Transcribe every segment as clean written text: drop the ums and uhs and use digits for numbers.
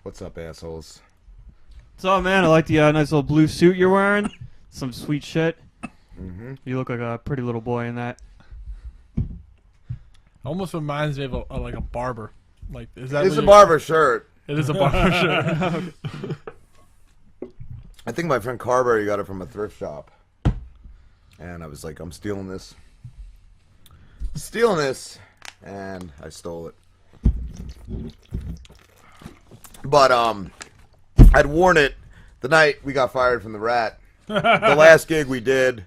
What's up, assholes? What's up, man? I like the nice little blue suit you're wearing. Some sweet shit. Mm-hmm. You look like a pretty little boy in that. Almost reminds me of like a barber. Like, is that? It's a barber shirt. It is a barber shirt. I think my friend Carberry got it from a thrift shop, and I was like, I'm stealing this. And I stole it. But I'd worn it the night we got fired from the Rat, the last gig we did,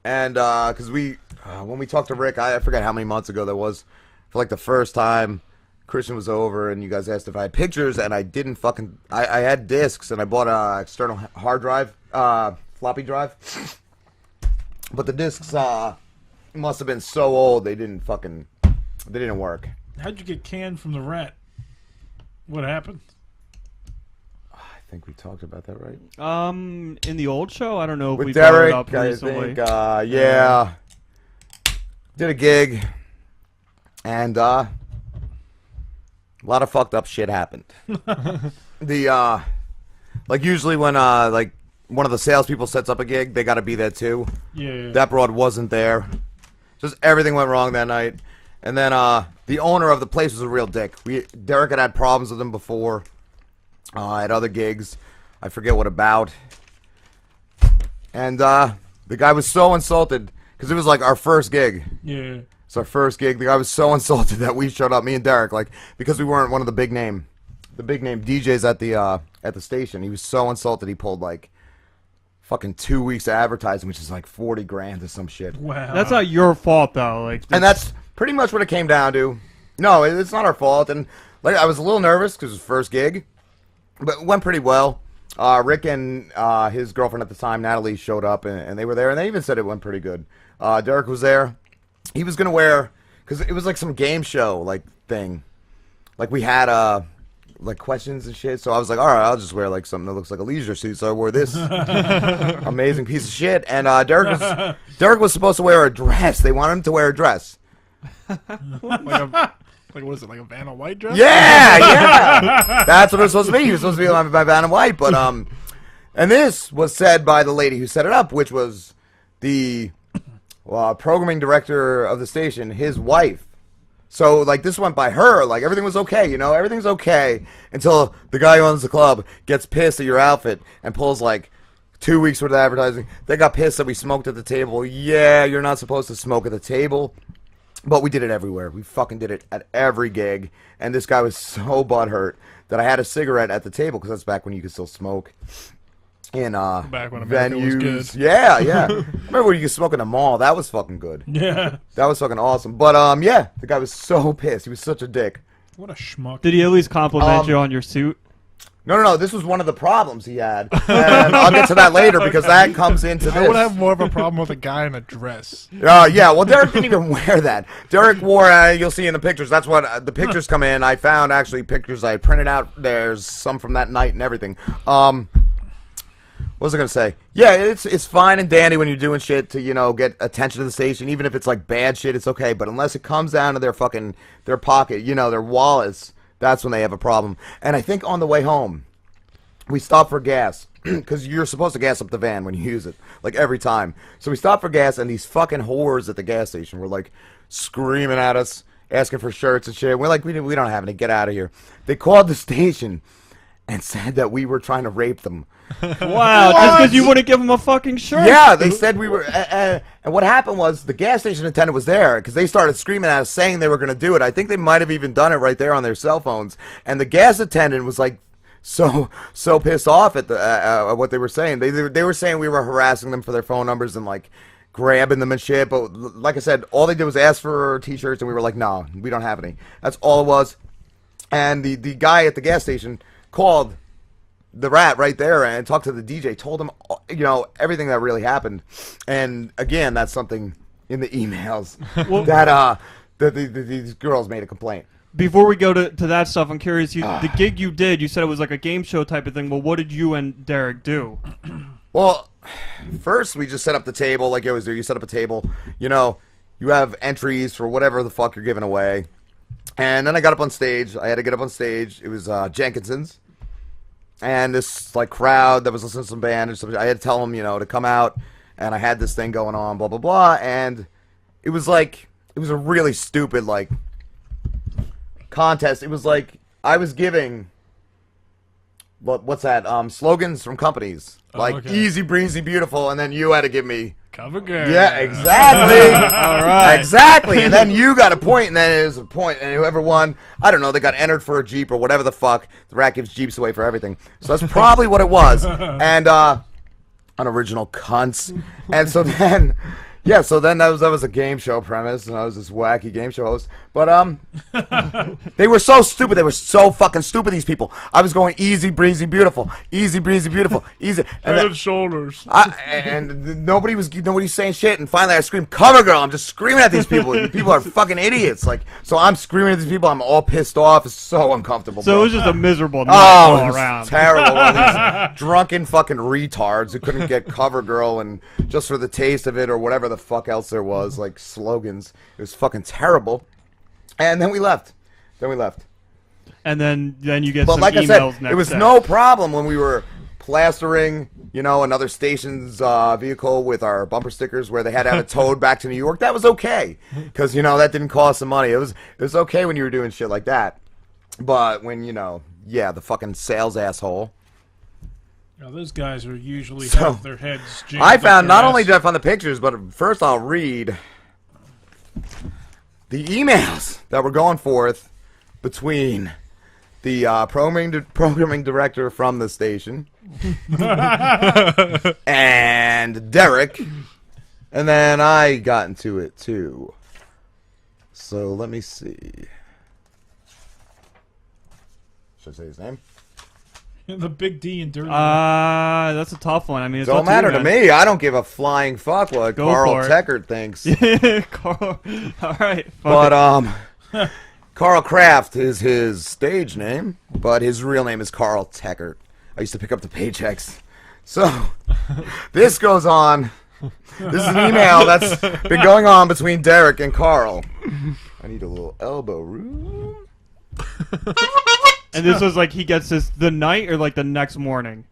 and because when we talked to Rick, I forgot how many months ago that was, for like the first time, Christian was over, and you guys asked if I had pictures, and I didn't fucking, I had discs, and I bought a external hard drive, floppy drive, but the discs must have been so old they didn't work. How'd you get canned from the Rat? What happened? I think we talked about that, right? In the old show, I don't know if With we Derek, brought it up recently. I think, yeah. Did a gig, and a lot of fucked up shit happened. Like usually when like one of the salespeople sets up a gig, they got to be there too. Yeah. That broad wasn't there. Just everything went wrong that night. And then the owner of the place was a real dick. Derek had problems with him before at other gigs. I forget what about. And the guy was so insulted because it was like our first gig. Yeah. It's our first gig. The guy was so insulted that we showed up, me and Derek, like because we weren't one of the big name DJs at the station. He was so insulted he pulled like fucking 2 weeks of advertising, which is like 40 grand or some shit. Wow. That's not your fault, though. Like, And that's pretty much what it came down to. No, it's not our fault. And like I was a little nervous because it was the first gig, but it went pretty well. Rick and his girlfriend at the time, Natalie, showed up, and they were there, and they even said it went pretty good. Derek was there. He was going to wear, because it was like some game show like thing. Like we had like questions and shit, so I was like, all right, I'll just wear like something that looks like a leisure suit, so I wore this amazing piece of shit. And Derek was supposed to wear a dress. They wanted him to wear a dress. Like what is it, like a Vanna White dress? Yeah. That's what it was supposed to be. He was supposed to be my Vanna White, but and this was said by the lady who set it up, which was the programming director of the station, his wife. So like this went by her, like everything was okay, everything's okay until the guy who owns the club gets pissed at your outfit and pulls like 2 weeks worth of advertising. They got pissed that we smoked at the table. Yeah, you're not supposed to smoke at the table. But we did it everywhere. We fucking did it at every gig. And this guy was so butthurt that I had a cigarette at the table, because that's back when you could still smoke in back when America was venues. good. Yeah. Remember when you could smoke in the mall? That was fucking good. Yeah. That was fucking awesome. But yeah, the guy was so pissed. He was such a dick. What a schmuck. did he at least compliment you on your suit? No. This was one of the problems he had. And I'll get to that later because that comes into this. I would have more of a problem with a guy in a dress. Yeah, well, Derek didn't even wear that. Derek wore, you'll see in the pictures, that's what the pictures come in. I found actually pictures I printed out. There's some from that night and everything. What was I going to say? Yeah, it's fine and dandy when you're doing shit to, get attention to the station. Even if it's like bad shit, it's okay. But unless it comes down to their pocket, their wallets, that's when they have a problem. And I think on the way home, we stopped for gas, because you're supposed to gas up the van when you use it, like every time. So we stopped for gas, and these fucking whores at the gas station were like screaming at us, asking for shirts and shit. We're like, we don't have any, get out of here. They called the station and said that we were trying to rape them. Wow, just because you wouldn't give him a fucking shirt. Yeah, they said we were, and what happened was the gas station attendant was there because they started screaming at us saying they were going to do it. I think they might have even done it right there on their cell phones. And the gas attendant was like so pissed off at what they were saying. They were saying we were harassing them for their phone numbers and like grabbing them and shit. But like I said, all they did was ask for t-shirts, and we were like, no, we don't have any. That's all it was. And the guy at the gas station called the Rat right there and talked to the DJ, told him, everything that really happened. And again, that's something in the emails that these girls made a complaint. Before we go to that stuff, I'm curious, the gig you did, you said it was like a game show type of thing. Well, what did you and Derek do? Well, first we just set up the table like you always do. You set up a table, you have entries for whatever the fuck you're giving away. And then I got up on stage. I had to get up on stage. It was Jenkinson's. and this like crowd that was listening to some band and stuff, I had to tell them, you know, to come out, and I had this thing going on, blah blah blah, and it was like it was a really stupid like contest. It was like I was giving what's that slogans from companies like easy breezy beautiful, and then you had to give me cover girl. Yeah, exactly. All right. Exactly. And then you got a point, and then it was a point, and whoever won, I don't know, they got entered for a Jeep or whatever the fuck. The Rat gives Jeeps away for everything. So that's probably what it was. And unoriginal cunts. And so then yeah, so then that was a game show premise, and I was this wacky game show host. But they were so stupid. They were so fucking stupid. These people. I was going easy breezy beautiful, easy breezy beautiful, easy. And Head and shoulders. And nobody's saying shit. And finally, I screamed, "Cover girl!" I'm just screaming at these people. You people are fucking idiots. Like, so I'm screaming at these people. I'm all pissed off. It's so uncomfortable. So bro. it was just a miserable night Oh, all it was around. terrible. All these drunken fucking retards who couldn't get cover girl, and just for the taste of it or whatever the fuck else there was, like slogans. It was fucking terrible. And then we left. And then you get But some like I emails said, next it was day. no problem when we were plastering, you know, another station's vehicle with our bumper stickers where they had to have it towed back to New York. That was okay, because you know that didn't cost some money. It was okay when you were doing shit like that. But when, you know, yeah, the fucking sales asshole. Now, those guys are usually So, have their heads jammed I up found their not ass. only did I find the pictures, but first I'll read the emails that were going forth between the programming director from the station and Derek, and then I got into it too. So let me see. Should I say his name? The big D and dirty. That's a tough one. I mean, it's Don't up matter to to you, me. I don't give a flying fuck what Go Carl for it. Teckert thinks. man. Carl. All right. But Carl Kraft is his stage name, but his real name is Carl Teckert. I used to pick up the paychecks. So this goes on. This is an email that's been going on between Derek and Carl. I need a little elbow room. And this was like he gets this the night or like the next morning.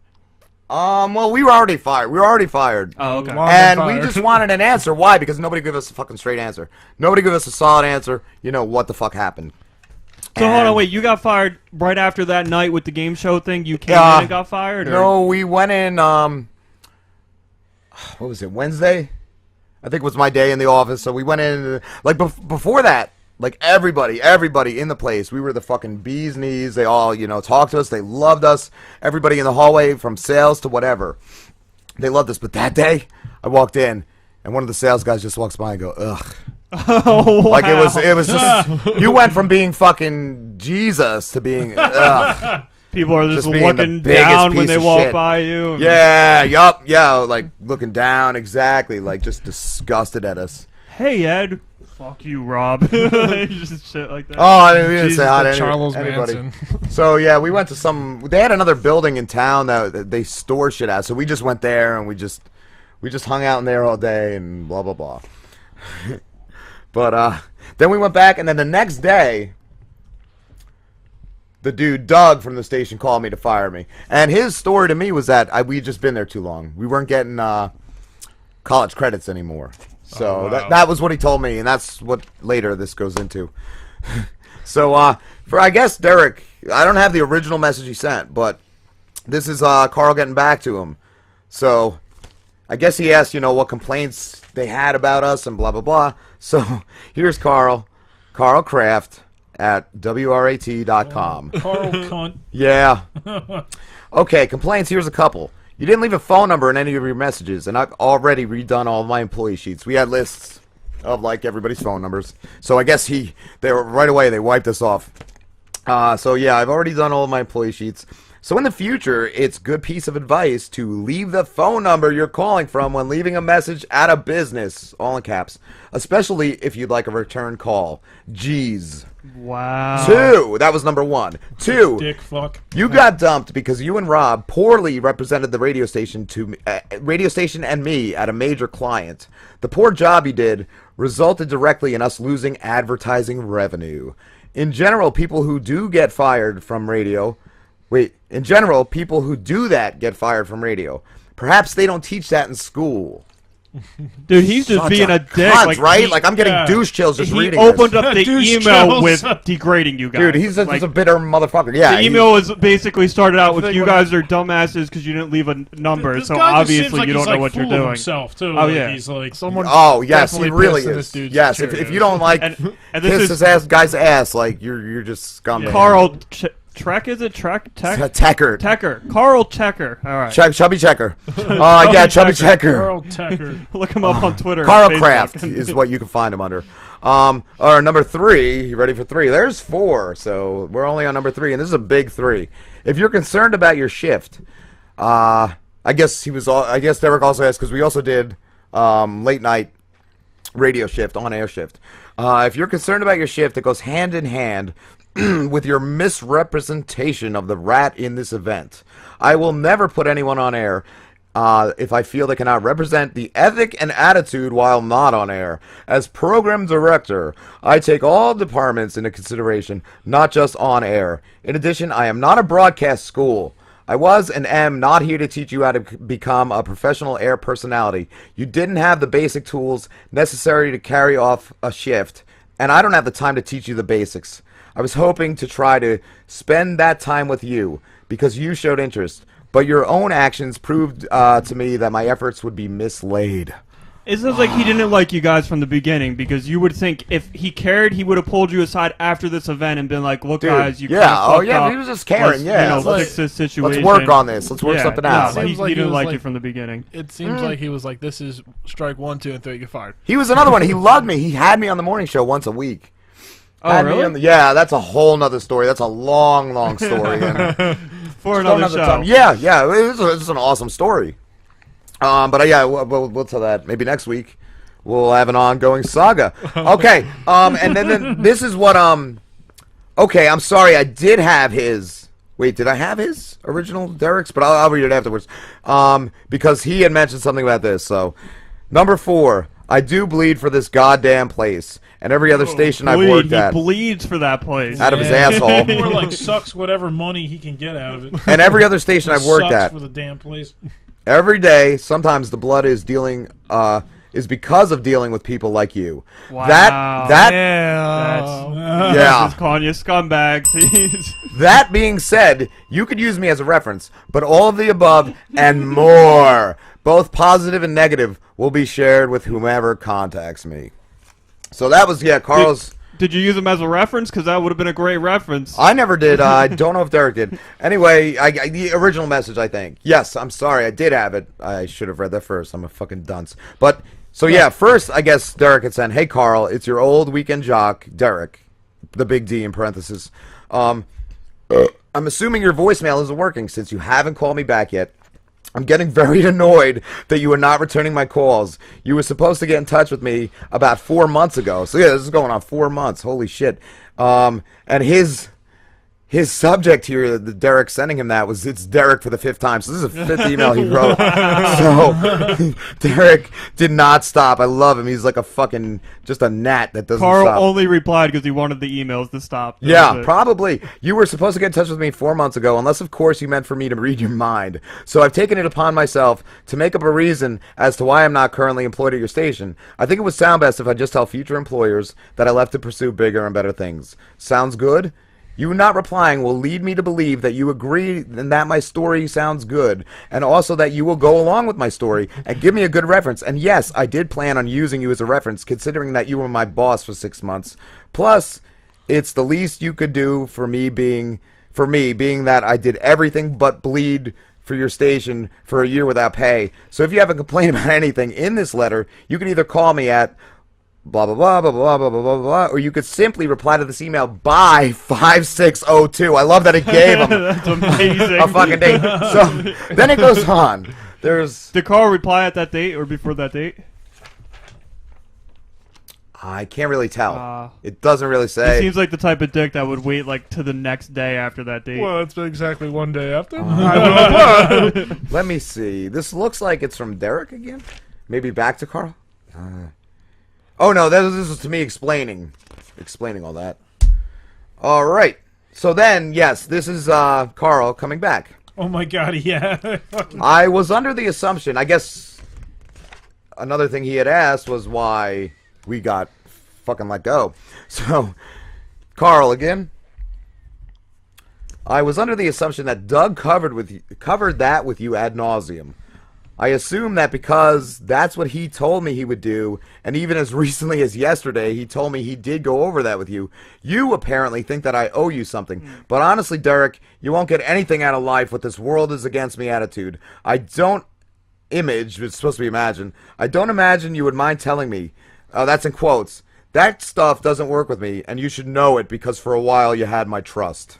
Well, we were already fired. Oh, okay. Long And been we fired. just wanted an answer. Why? Because nobody gave us a fucking straight answer. Nobody gave us a solid answer. You know, what the fuck happened. So hold on, And- wait. You got fired right after that night with the game show thing. You came Yeah. in and got fired. Or? No, we went in, what was it, Wednesday? I think it was my day in the office, so we went in, like, before that, like, everybody in the place, we were the fucking bee's knees. They all, you know, talked to us. They loved us. Everybody in the hallway, from sales to whatever, they loved us. But that day, I walked in, and one of the sales guys just walks by and go, ugh. Oh, wow. Like, it was just, you went from being fucking Jesus to being, ugh. People are just Just being the looking biggest down when piece they of walk shit. by you. Yeah, yup, yeah, like looking down, exactly, like just disgusted at us. Hey Ed. Fuck you, Rob. Just shit like that. Oh, I mean, we didn't Jesus, say hi to the Charles anybody. Manson. So yeah, we went to they had another building in town that they store shit at, so we just went there and we just hung out in there all day and blah blah blah. But then we went back, and then the next day, the dude Doug from the station called me to fire me, and his story to me was that we'd just been there too long. We weren't getting college credits anymore. So Oh, wow. that was what he told me, and that's what later this goes into. So for, I guess, Derek, I don't have the original message he sent, but this is Carl getting back to him. So I guess he asked, you know, what complaints they had about us and blah blah blah. So here's Carl Kraft at WRAT.com. Carl cunt. Yeah. Okay, complaints, here's a couple. You didn't leave a phone number in any of your messages, and I've already redone all of my employee sheets. We had lists of, like, everybody's phone numbers. So I guess they were right away, they wiped us off. So yeah, I've already done all of my employee sheets. So in the future, it's good piece of advice to leave the phone number you're calling from when leaving a message at a business, all in caps, especially if you'd like a return call. Jeez. Wow. 2, that was number 1. 2, Dick fuck. you got dumped because you and Rob poorly represented the radio station and me at a major client. The poor job you did resulted directly in us losing advertising revenue. In general, people who do get fired from radio, Wait, in general, people who do that get fired from radio. Perhaps they don't teach that in school. Dude, he's just Such being a dick. cunt, Like, right? Like, I'm getting douche chills just he reading opened this. up the Douche email chills. with degrading you guys. Dude, he's just a bitter motherfucker. Yeah, the email was basically started out with think you when- guys are dumbasses because you didn't leave a number, This so guy just seems obviously like you he's, don't know like, what you're full of doing. himself, too. Oh, Like, yeah. he's like Someone Oh yes, he definitely really pissed in is. this dude's Yes, if Cheerios. you don't like And this kiss is his ass guy's ass, like you're just scumbag. Carl Trek, is it? Trek? Tecker. Tecker. Carl Checker. All right. Chubby Checker. Yeah, Chubby Checker. Carl Tucker. Look him up on Twitter. Carl and Facebook. Craft is what you can find him under. Or number 3. You ready for 3? There's 4, so we're only on number 3, and this is a big 3. If you're concerned about your shift, I guess Derek also asked because we also did late night radio shift, on air shift. If you're concerned about your shift, it goes hand in hand with your misrepresentation of the rat in this event. I will never put anyone on air if I feel they cannot represent the ethic and attitude while not on air. As program director, I take all departments into consideration, not just on air. In addition, I am not a broadcast school. I was and am not here to teach you how to become a professional air personality. You didn't have the basic tools necessary to carry off a shift, and I don't have the time to teach you the basics. I was hoping to try to spend that time with you because you showed interest, but your own actions proved to me that my efforts would be mislaid. It sounds like he didn't like you guys from the beginning because you would think if he cared, he would have pulled you aside after this event and been like, "Look, Dude, guys, you yeah, kinda oh fucked yeah, up. he was just caring. Let's, Yeah, fix this situation. let's work on this. Let's work something out. No, Seems like he he didn't was like like- you from the beginning. It seems like he was like, "This is strike 1, 2, and 3. Get fired." He was another one. He loved me. He had me on the morning show once a week. Oh, Had me really? on the- yeah, that's a whole nother story. That's a long, long story. And For don't another have the show. time. Yeah, it's an awesome story. But yeah, we'll tell that maybe next week. We'll have an ongoing saga. Okay. And then this is what Okay, I'm sorry. I did have his. Wait, did I have his original Derek's? But I'll read it afterwards. Because he had mentioned something about this. So, number 4. I do bleed for this goddamn place and every other station I've worked He at. bleeds for that place. Out of his asshole. More like sucks whatever money he can get out of it. And every other station I've worked Sucks at. for the damn place. Every day, sometimes the blood is is because of dealing with people like you. Wow. That yeah. He's calling you scumbags. He's That being said, you could use me as a reference, but all of the above and more, both positive and negative, will be shared with whomever contacts me. So that was Carl's. Did you use him as a reference? Because that would have been a great reference. I never did. I don't know if Derek did. Anyway, the original message, I think. Yes, I'm sorry. I did have it. I should have read that first. I'm a fucking dunce. But, so yeah, first, I guess Derek had said, "Hey, Carl, it's your old weekend jock, Derek." The big D in parentheses. I'm assuming your voicemail isn't working since you haven't called me back yet. I'm getting very annoyed that you are not returning my calls. You were supposed to get in touch with me about 4 months ago. So yeah, this is going on 4 months. Holy shit. And his subject here, the Derek sending him that, was it's Derek for the 5th time. So this is the 5th email he wrote. So Derek did not stop. I love him. He's like a fucking, just a gnat that doesn't Carl stop. only replied because he wanted the emails to stop. That Yeah, was it. probably. You were supposed to get in touch with me 4 months ago, unless, of course, you meant for me to read your mind. So I've taken it upon myself to make up a reason as to why I'm not currently employed at your station. I think it would sound best if I just tell future employers that I left to pursue bigger and better things. Sounds good? You not replying will lead me to believe that you agree and that my story sounds good, and also that you will go along with my story and give me a good reference. And yes, I did plan on using you as a reference, considering that you were my boss for 6 months. Plus, it's the least you could do for me being that I did everything but bleed for your station for a year without pay. So if you have a complaint about anything in this letter, you can either call me at blah blah blah blah blah blah blah blah blah, or you could simply reply to this email by 5602. I love that it gave him That's amazing. a fucking date. So then it goes on. There's Did Carl reply at that date or before that date? I can't really tell. Uh, It doesn't really He say. seems like the type of dick that would wait like to the next day after that date. Well, it's been exactly 1 day after. Let me see. This looks like it's from Derek again. Maybe back to Carl. Oh no, this is to me explaining all that. All right. So then, yes, this is Carl coming back. Oh my god, yeah. I was under the assumption, I guess another thing he had asked was why we got fucking let go. So, Carl again. I was under the assumption that Doug covered that with you ad nauseum. I assume that because that's what he told me he would do, and even as recently as yesterday, he told me he did go over that with you. You apparently think that I owe you something. But honestly, Derek, you won't get anything out of life with this world is against me attitude. I don't it's supposed to be imagine. I don't imagine you would mind telling me. That's in quotes. That stuff doesn't work with me, and you should know it because for a while you had my trust.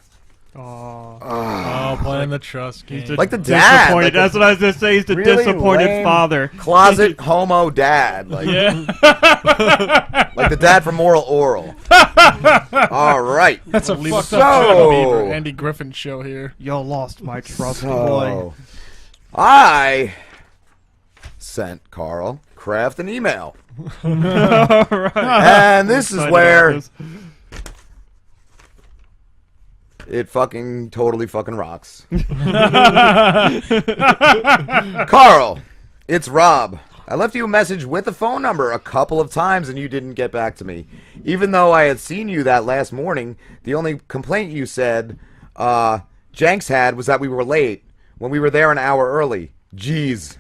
Oh, playing the trust game. Like the dad. Disappointed. Like the, That's what I was gonna say. He's the really disappointed lame father. Closet homo dad. Like, like the dad from Moral Oral. All right. That's a fucked So- up Chuck Beaver, Andy Griffin show here. You lost my trust, boy. So, I sent Carl Kraft an email. All right. And this is Excited where about this. it fucking totally fucking rocks. Carl, it's Rob. I left you a message with a phone number a couple of times and you didn't get back to me. Even though I had seen you that last morning, the only complaint you said Jenks had was that we were late when we were there an hour early. Jeez.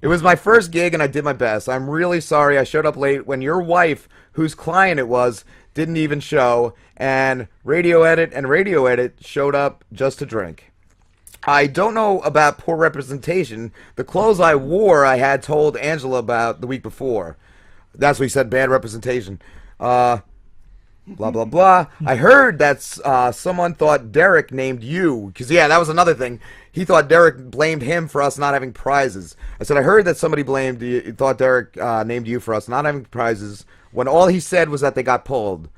It was my first gig and I did my best. I'm really sorry I showed up late when your wife, whose client it was, didn't even show, and Radio Edit showed up just to drink. I don't know about poor representation. The clothes I wore I had told Angela about the week before. That's what he said, bad representation. Blah, blah, blah. I heard that someone thought Derek named you, because, yeah, that was another thing. He thought Derek blamed him for us not having prizes. I said, I heard that somebody thought Derek named you for us not having prizes, when all he said was that they got pulled.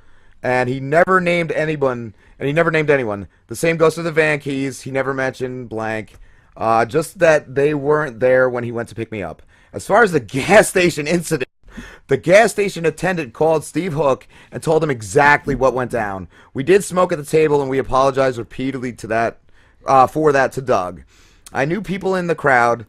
And he never named anyone, The same goes to the van keys. He never mentioned blank. Just that they weren't there when he went to pick me up. As far as the gas station incident, the gas station attendant called Steve Hook and told him exactly what went down. We did smoke at the table, and we apologized repeatedly for that to Doug. I knew people in the crowd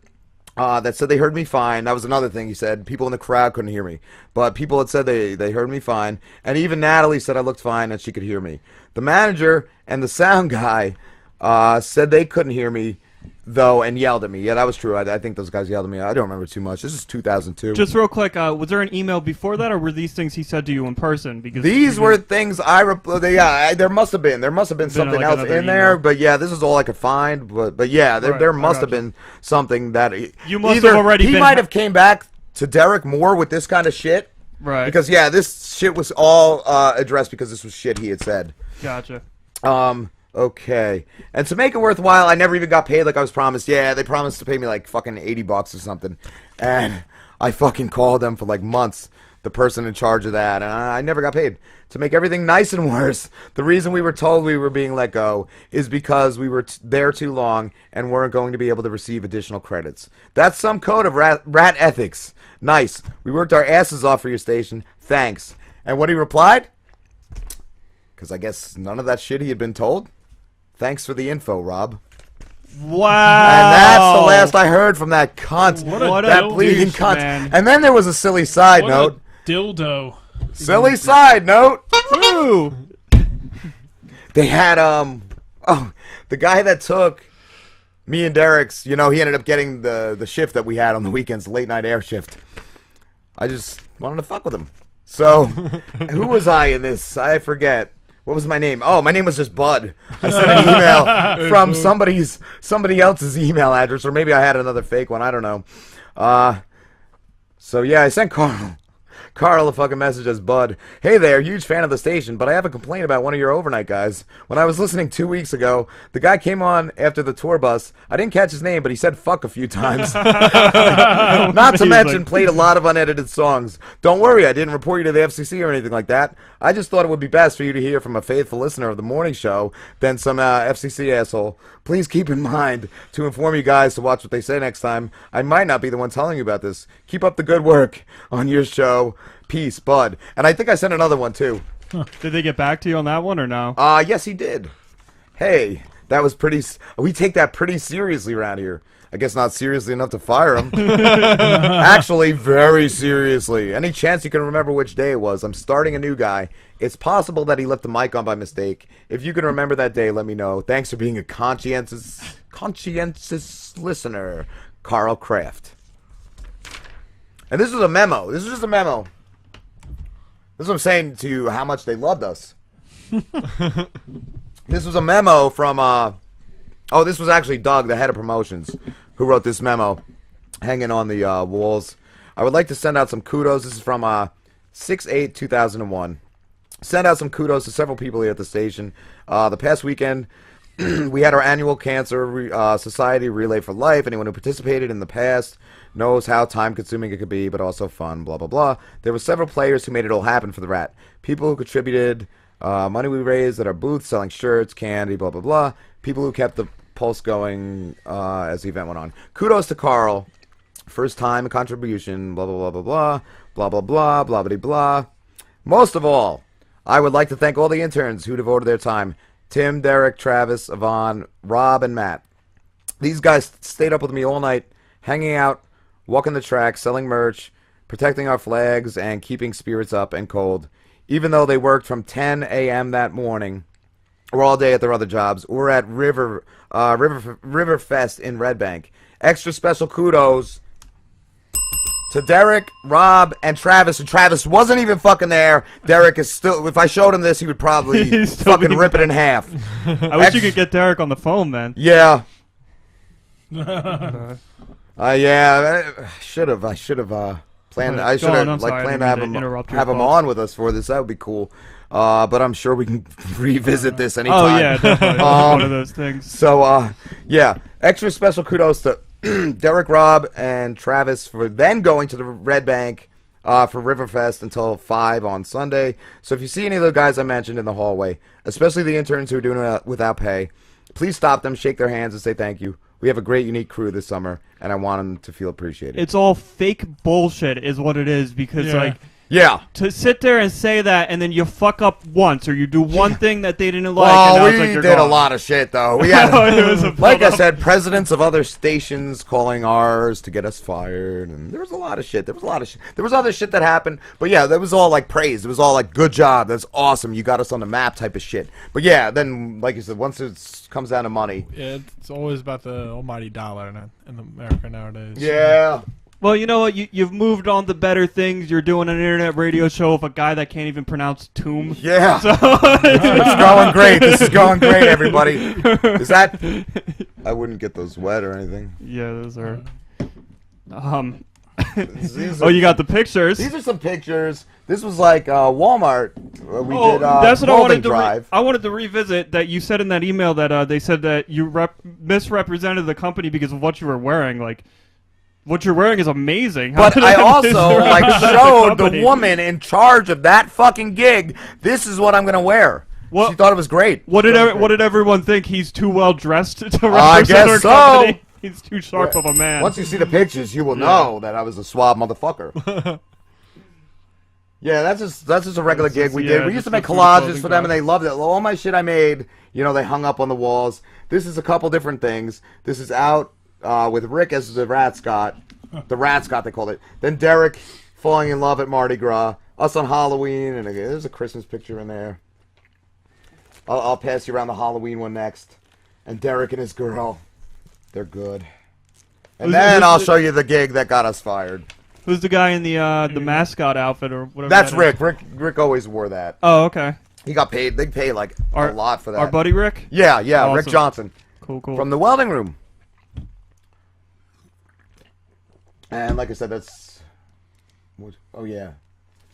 that said they heard me fine. That was another thing he said. People in the crowd couldn't hear me. But people had said they heard me fine. And even Natalie said I looked fine and she could hear me. The manager and the sound guy said they couldn't hear me, though, and yelled at me. Yeah, that was true. I think those guys yelled at me. I don't remember too much. This is 2002. Just real quick, was there an email before that, or were these things he said to you in person? Because these were things there must have been. There must have been something like else another in there. email. But yeah, this is all I could find. But yeah, there Right, must I have gotcha. been something that You must either have already he been might have came back to Derek more with this kind of shit. Right. Because yeah, this shit was all addressed because this was shit he had said. Gotcha. Okay. And to make it worthwhile, I never even got paid like I was promised. Yeah, they promised to pay me like fucking $80 or something. And I fucking called them for like months, the person in charge of that, and I never got paid. To make everything nice and worse, the reason we were told we were being let go is because we were there too long and weren't going to be able to receive additional credits. That's some code of rat ethics. Nice. We worked our asses off for your station. Thanks. And what he replied? Because I guess none of that shit he had been told. Thanks for the info, Rob. Wow. And that's the last I heard from that cunt. What a that bleeding douche, cunt. man. And then there was a silly side What note. a dildo. Silly side note. Ooh. They had the guy that took me and Derek's, he ended up getting the shift that we had on the weekends, late night air shift. I just wanted to fuck with him. So, who was I in this? I forget. What was my name? Oh, my name was just Bud. I sent an email from somebody else's email address, or maybe I had another fake one. I don't know. So yeah, I sent Carl a fucking message as Bud. Hey there, huge fan of the station, but I have a complaint about one of your overnight guys. When I was listening 2 weeks ago, the guy came on after the tour bus. I didn't catch his name, but he said fuck a few times. Not to mention played a lot of unedited songs. Don't worry, I didn't report you to the FCC or anything like that. I just thought it would be best for you to hear from a faithful listener of the morning show than some FCC asshole. Please keep in mind to inform you guys to watch what they say next time. I might not be the one telling you about this. Keep up the good work on your show. Peace, Bud. And I think I sent another one, too. Did they get back to you on that one or no? Yes, he did. Hey, that was pretty. We take that pretty seriously around here. I guess not seriously enough to fire him. Actually, very seriously. Any chance you can remember which day it was? I'm starting a new guy. It's possible that he left the mic on by mistake. If you can remember that day, let me know. Thanks for being a conscientious listener, Carl Kraft. And this is a memo. This is just a memo. This is what I'm saying to you, how much they loved us. This was a memo from, oh, this was actually Doug, the head of promotions, who wrote this memo hanging on the walls. I would like to send out some kudos. This is from 6/8/2001. Send out some kudos to several people here at the station. The past weekend, we had our annual Cancer Society Relay for Life. Anyone who participated in the past knows how time-consuming it could be, but also fun, blah, blah, blah. There were several players who made it all happen for the Rat. People who contributed money we raised at our booth, selling shirts, candy, blah, blah, blah. People who kept the pulse going as the event went on. Kudos to Carl. First time contribution, blah, blah, blah, blah, blah, blah, blah, blah, blah, blah, blah. Most of all, I would like to thank all the interns who devoted their time. Tim, Derek, Travis, Yvonne, Rob, and Matt. These guys stayed up with me all night, hanging out, walking the track, selling merch, protecting our flags, and keeping spirits up and cold. Even though they worked from 10 a.m. that morning, or all day at their other jobs, or at Riverfest in Red Bank. Extra special kudos to Derek, Rob, and Travis. And Travis wasn't even fucking there. Derek is still... If I showed him this, he would probably fucking rip it in half. I wish you could get Derek on the phone, man. Yeah. Yeah. I should have planned. I should have planned to have him on with us for this. That would be cool. But I'm sure we can revisit this anytime. Oh yeah, definitely. One of those things. So yeah, extra special kudos to Derek, Rob, and Travis for then going to the Red Bank for Riverfest until 5 on Sunday. So if you see any of the guys I mentioned in the hallway, especially the interns who are doing it without pay, please stop them, shake their hands, and say thank you. We have a great, unique crew this summer, and I want them to feel appreciated. It's all fake bullshit is what it is, because like... Yeah. To sit there and say that, and then you fuck up once, or you do one thing that they didn't like. Oh, and now we it's like you're did gone. a lot of shit, though. We had, like I said, presidents of other stations calling ours to get us fired, and there was a lot of shit. There was other shit that happened, but yeah, that was all like praise. It was all like, good job, that's awesome, you got us on the map type of shit. But yeah, then, like you said, once it comes down to money. Yeah, it's always about the almighty dollar in America nowadays. Yeah. Well, you know what? You've moved on to better things. You're doing an internet radio show with a guy that can't even pronounce tomb. Yeah. So it's going great. This is going great, everybody. Is that... I wouldn't get those wet or anything. Yeah, those are... Oh, you got the pictures. These are some pictures. This was like Walmart. We did that's what I wanted to drive. I wanted to revisit that you said in that email that they said that you misrepresented the company because of what you were wearing. Like... What you're wearing is amazing. But I also showed the woman in charge of that fucking gig. This is what I'm gonna wear. Well, she thought it was great. What did everyone think? He's too well dressed to represent I guess our so. company. He's too sharp of a man. Once you see the pictures, you will know that I was a suave motherfucker. Yeah, that's just a regular gig we did. We used to make collages for them, and they loved it. All my shit I made, they hung up on the walls. This is a couple different things. This is out. With Rick as the Rat Scott. The Rat Scott, they called it. Then Derek falling in love at Mardi Gras. Us on Halloween. And again, there's a Christmas picture in there. I'll pass you around the Halloween one next. And Derek and his girl. They're good. And then I'll show you the gig that got us fired. Who's the guy in the mascot outfit or whatever? That's Rick. Rick always wore that. Oh, okay. He got paid. They pay like a lot for that. Our buddy Rick? Yeah. Awesome. Rick Johnson. Cool. From the welding room. And like I said, that's... Oh, yeah.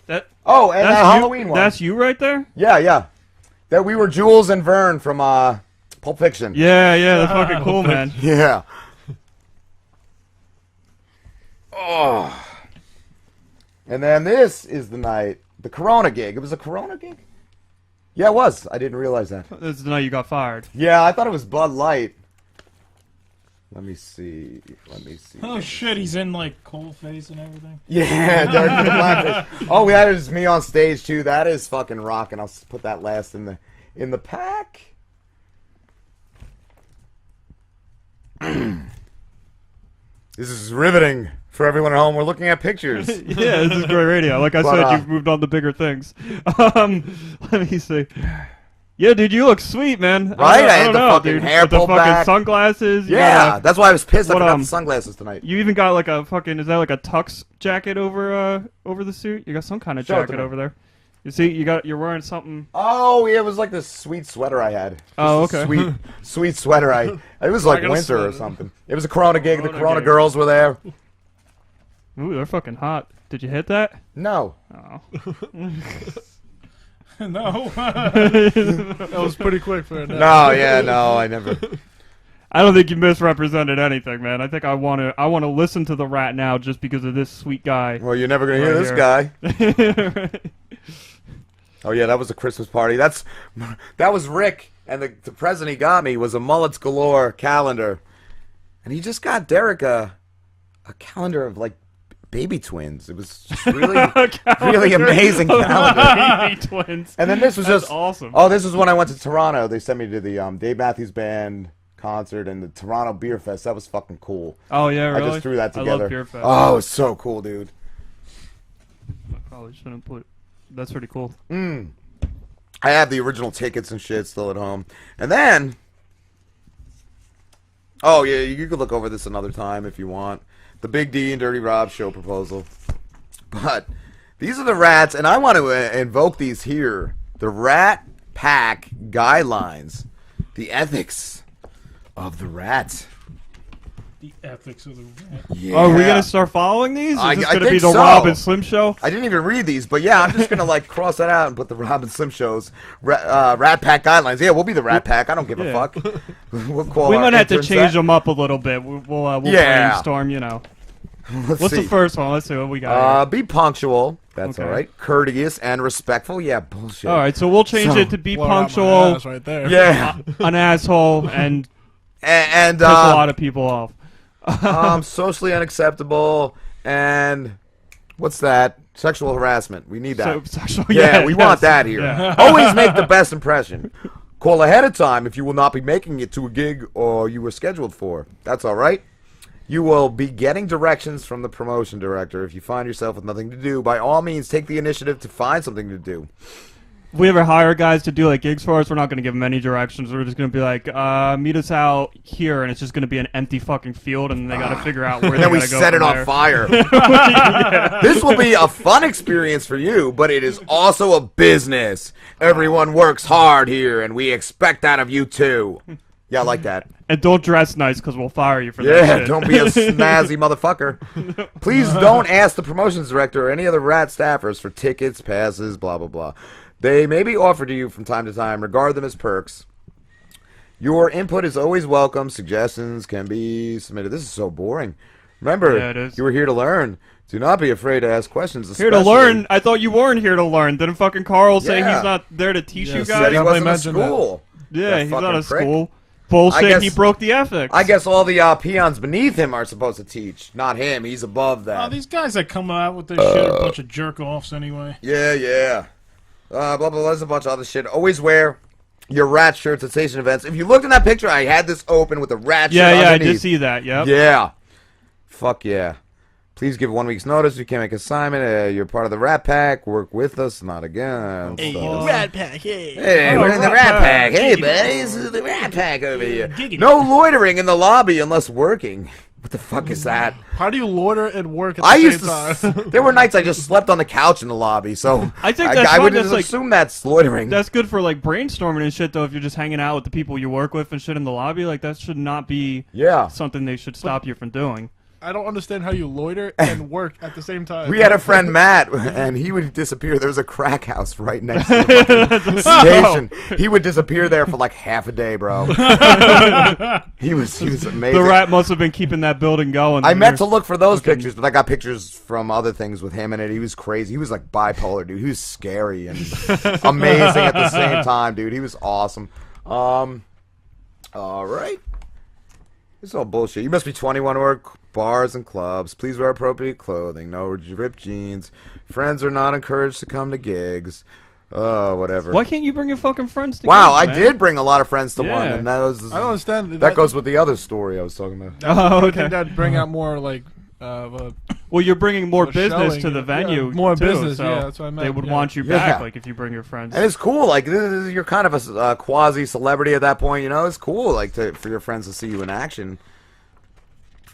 And that Halloween one. That's you right there? Yeah. That we were Jules and Vern from Pulp Fiction. Yeah, that's fucking cool, man. Yeah. Oh. And then this is the night, the Corona gig. It was a Corona gig? Yeah, it was. I didn't realize that. This is the night you got fired. Yeah, I thought it was Bud Light. Let me see. Oh shit, he's in like cold face and everything. Yeah, Derek with the blackface. Oh, that is me on stage too. That is fucking rocking. I'll put that last in the pack. This is riveting for everyone at home. We're looking at pictures. Yeah, this is great radio. Like I But, said, you've moved on to bigger things. Let me see. Yeah, dude, you look sweet, man. Right? I had don't the know, fucking dude. hair With the pulled fucking back. sunglasses. you Yeah, got that's why I was pissed I What, forgot the sunglasses tonight. you even got like a fucking, is that like a tux jacket over the suit? You got some kind of Show it to jacket me. over there. You see, you're wearing something. Oh, yeah, it was like this sweet sweater I had. Oh, Just a okay. Sweet sweater. It was like I got a winter or sweater. something. It was a Corona gig. The Corona Corona gig. girls were there. Ooh, they're fucking hot. Did you hit that? No. Oh. No. That was pretty quick for it. No, yeah, no, I never. I don't think you misrepresented anything, man. I think I want to listen to the Rat now just because of this sweet guy. Well, you're never going to hear Right this here. guy. Oh, yeah, that was a Christmas party. That was Rick, and the present he got me was a Mullets Galore calendar. And he just got Derek a calendar of, like, baby twins. It was just really, really amazing calendar. Baby twins. And then this was That's just awesome. Oh, this was when I went to Toronto. They sent me to the Dave Matthews Band concert and the Toronto Beer Fest. That was fucking cool. Oh yeah, really? I just threw that together. I love Beer Fest. Oh, it was so cool, dude. I probably shouldn't put. That's pretty cool. I have the original tickets and shit still at home. And then, oh yeah, you could look over this another time if you want. The Big D and Dirty Rob show proposal. But these are the rats, and I want to invoke these here. The Rat Pack Guidelines. The ethics of the rat. The ethics of the rat. Yeah. Oh, are we gonna start following these? Is I this gonna be think the so. Rob and Slim show? I didn't even read these, but yeah, I'm just gonna like cross that out and put the Rob and Slim shows Rat Pack guidelines. Yeah, we'll be the Rat Pack. I don't give a Yeah. fuck. We'll call We our might have to interns change that. them up a little bit. We'll Yeah. brainstorm. You know. Let's What's see. the first one? Let's see what we got. Be punctual. That's Okay. all right. Courteous and respectful. Yeah, bullshit. All right, so we'll change So- it to be Blow out my punctual, ass right there. Yeah, an asshole, and and piss a lot of people off. socially unacceptable and what's that? Sexual harassment. We need that. So sexual. Yeah, we want that here. Yeah. Always make the best impression. Call ahead of time if you will not be making it to a gig or you were scheduled for. That's all right. You will be getting directions from the promotion director. If you find yourself with nothing to do, by all means, take the initiative to find something to do. If we ever hire guys to do like gigs for us, we're not going to give them any directions. We're just going to be like, meet us out here, and it's just going to be an empty fucking field, and they got to figure out where And they then we got to go set it from on there. fire. This will be a fun experience for you, but it is also a business. Everyone works hard here, and we expect that of you too. Yeah, I like that. And don't dress nice because we'll fire you for that Yeah, shit. don't be a snazzy motherfucker. Please don't ask the promotions director or any other rat staffers for tickets, passes, blah, blah, blah. They may be offered to you from time to time. Regard them as perks. Your input is always welcome. Suggestions can be submitted. This is so boring. Remember, Yeah, it is. you were here to learn. Do not be afraid to ask questions. Here to especially- learn? I thought you weren't here to learn. Didn't fucking Carl say Yeah. he's not there to teach you Yes, Said guys? he Definitely wasn't at mentioned that. school. Yeah, That he's not fucking a prick. school. Bullshit, I guess- he broke the ethics. I guess all the peons beneath him are supposed to teach, not him. He's above that. Oh, these guys that come out with this shit are a bunch of jerk-offs anyway. Yeah, yeah. Blah, blah, blah. There's a bunch of other shit. Always wear your rat shirts at station events. If you looked in that picture, I had this open with a rat yeah, shirt yeah, I underneath. did see that, yep. Yeah. Fuck yeah. Please give 1 week's notice. You can't make assignment. You're part of the Rat Pack. Work with us, not against Hey, us. Rat Pack, hey. Hey, Oh, we're in the Rat Rat Pack. Pack. Hey, buddies, this is the Rat Pack over here. Giggity. No loitering in the lobby unless working. What the fuck is that? How do you loiter and work at the I same used to. time? There were nights I just slept on the couch in the lobby, so I think that's I fun, would that's just like- assume that's loitering. That's good for like brainstorming and shit though. If you're just hanging out with the people you work with and shit in the lobby, like that should not be Yeah. something they should stop you from doing. I don't understand how you loiter and work at the same time. We had a friend Matt, and he would disappear. There was a crack house right next to the fucking station. He would disappear there for like half a day, bro. he was amazing. The rat must have been keeping that building going. I meant to look for those pictures, but I got pictures from other things with him in it. He was crazy. He was like bipolar, dude. He was scary and amazing at the same time, dude. He was awesome. All right. This is all bullshit. You must be 21 to work bars and clubs. Please wear appropriate clothing. No ripped jeans. Friends are not encouraged to come to gigs. Oh, whatever. Why can't you bring your fucking friends to Wow, gigs, I man? did bring a lot of friends to one, Yeah. and that was I don't understand. that goes with the other story I was talking about. Oh, I okay. think that'd bring out more like of a Well, you're bringing more Well, business showing to the it, venue. yeah, more too, business, so yeah, that's what I meant, They would yeah. want you back, Yeah. like if you bring your friends. And it's cool, like you're kind of a quasi celebrity at that point, you know. It's cool, like for your friends to see you in action.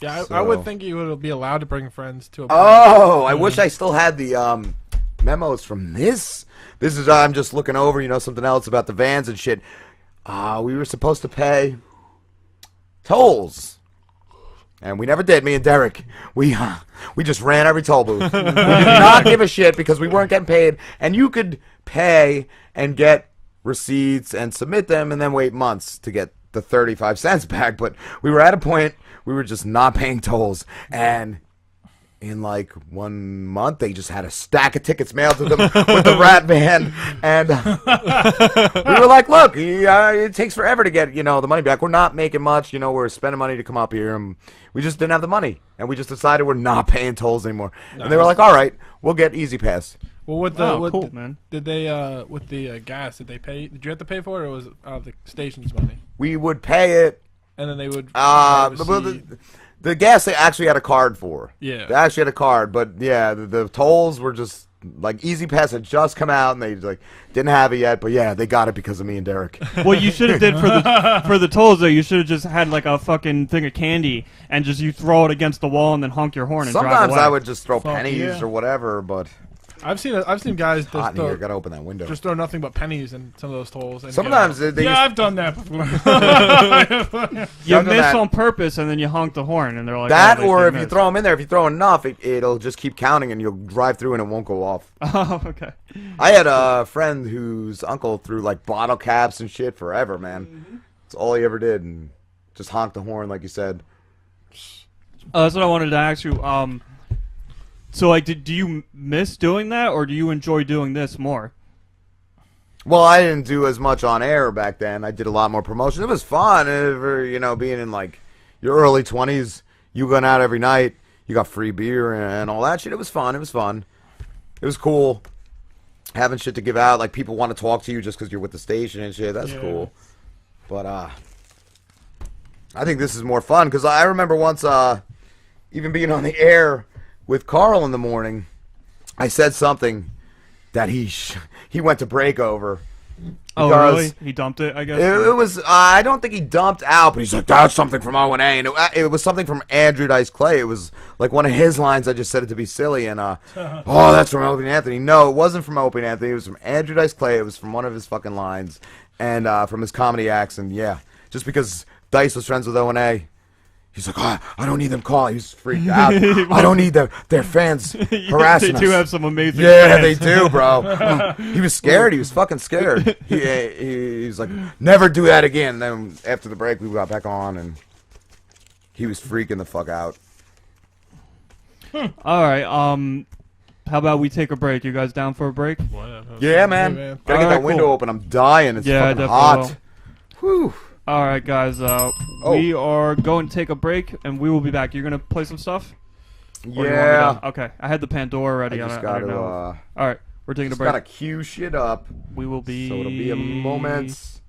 yeah. I So- would think you would be allowed to bring friends to a. Oh, I wish I still had the memos from this. This is I'm just looking over, you know, something else about the vans and shit. We were supposed to pay tolls, and we never did. Me and Derek, we just ran every toll booth. We did not give a shit because we weren't getting paid, and you could pay and get receipts and submit them, and then wait months to get the 35 cents back. But we were at a point we were just not paying tolls, and in like 1 month, they just had a stack of tickets mailed to them with the Rat van, and we were like, "Look, it takes forever to get the money back. We're not making much. We're spending money to come up here, and we just didn't have the money, and we just decided we're not paying tolls anymore." And they were like, "All right, we'll get Easy Pass." Well, with the Oh, cool, man. did they with the gas? Did they pay? Did you have to pay for it, or was it out of the station's money? We would pay it. And then they would. The gas they actually had a card for. Yeah. They actually had a card, but yeah, the tolls were just like Easy Pass had just come out, and they like didn't have it yet. But yeah, they got it because of me and Derek. What you should have did for the tolls though, you should have just had like a fucking thing of candy and just you throw it against the wall and then honk your horn and drive Sometimes away. I would just throw Fuck pennies yeah. or whatever, but I've seen guys hot just in here. throw, Gotta open that window. just throw nothing but pennies in some of those tolls. And Sometimes they Yeah, used- I've done that before. You I've done miss that. on purpose and then you honk the horn and they're like that, oh, they or if you missed. throw them in there, if you throw enough, it'll just keep counting, and you'll drive through and it won't go off. Oh, okay. I had a friend whose uncle threw like bottle caps and shit forever, man. That's all he ever did, and just honked the horn like you said. That's what I wanted to ask you. So like, do you miss doing that, or do you enjoy doing this more? Well, I didn't do as much on air back then. I did a lot more promotion. It was fun, being in like your early 20s, you going out every night, you got free beer and all that shit. It was fun. It was fun. It was cool. Having shit to give out, like people want to talk to you just because you're with the station and shit. That's cool. But I think this is more fun because I remember once even being on the air with Carl in the morning, I said something that he went to break over. Oh, Because really? He dumped it, I guess. It was I don't think he dumped out, but he's like, that's something from O&A, and it was something from Andrew Dice Clay. It was like one of his lines. I just said it to be silly, and oh, that's from Opie and Anthony. No, it wasn't from Opie and Anthony. It was from Andrew Dice Clay. It was from one of his fucking lines, and from his comedy acts, and yeah, just because Dice was friends with O&A. He's like, oh, I don't need them calling. He was freaked out. I don't need their fans harassing They do us. have some amazing. Yeah, fans. they do, bro. He was scared. He was fucking scared. He's like, never do that again. Then after the break, we got back on, and he was freaking the fuck out. All right. How about we take a break? You guys down for a break? Yeah, man. man. Gotta get Alright, that window cool. open. I'm dying. It's Yeah, I fucking definitely hot. Whew. All right, guys. We are going to take a break, and we will be back. You're gonna play some stuff. Or you want me Yeah. to- Okay. I had the Pandora I ready. just I gotta, don't know. All right. We're taking a just break. gotta cue shit up. We will be. So it'll be a moment.